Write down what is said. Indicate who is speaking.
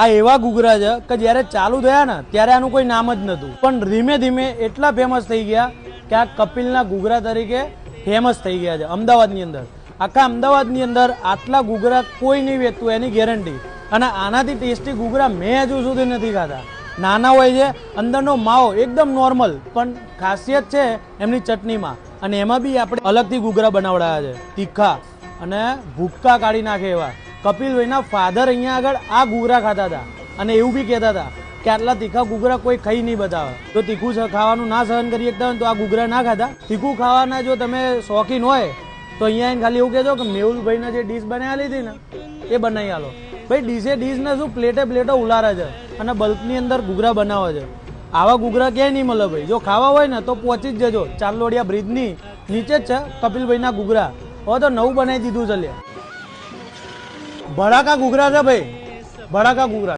Speaker 1: આ એવા ઘૂઘરા છે કે જ્યારે ચાલુ થયા ને ત્યારે આનું કોઈ નામ જ નહોતું, પણ ધીમે ધીમે એટલા ફેમસ થઈ ગયા કે આ કપિલના ઘૂઘરા તરીકે ફેમસ થઈ ગયા છે અમદાવાદની અંદર. આખા અમદાવાદની અંદર આટલા ઘૂઘરા કોઈ નહીં વેચતું એની ગેરંટી. અને આનાથી ટેસ્ટી ઘૂઘરા મેં હજુ સુધી નથી ખાધા. નાના હોય છે, અંદરનો માવો એકદમ નોર્મલ, પણ ખાસિયત છે એમની ચટણીમાં. અને એમાં બી આપણે અલગથી ઘૂઘરા બનાવડાયા છે, તીખા અને ભૂક્કા કાઢી નાખે એવા. કપિલભાઈના ફાધર અહીંયા આગળ આ ઘૂઘરા ખાતા હતા અને એવું બી કહેતા હતા કે આટલા તીખા ઘૂઘરા કોઈ ખાઈ નહીં બતાવે. જો તીખું ખાવાનું ના સહન કરી શકતા હોય તો આ ઘૂઘરા ના ખાતા. તીખું ખાવાના જો તમે શોખીન હોય તો અહીંયા આવીને ખાલી એવું કહેજો કે મેહુલભાઈને જે ડીશ બનાવેલી હતી ને એ બનાવી આલો. ભાઈ ડીશને શું પ્લેટે પ્લેટો ઉલારે છે અને બલ્કની અંદર ઘૂઘરા બનાવે છે. આવા ઘૂઘરા ક્યાંય નહીં મળે ભાઈ. જો ખાવા હોય ને તો પહોંચી જ જજો. ચાંદલોડિયા બ્રિજની નીચે જ છે કપિલભાઈના ઘૂઘરા. હવે તો નવું બનાવી દીધું છે. ભડાકા ઘૂઘરા છે ભાઈ, ભડાકા ઘૂઘરા.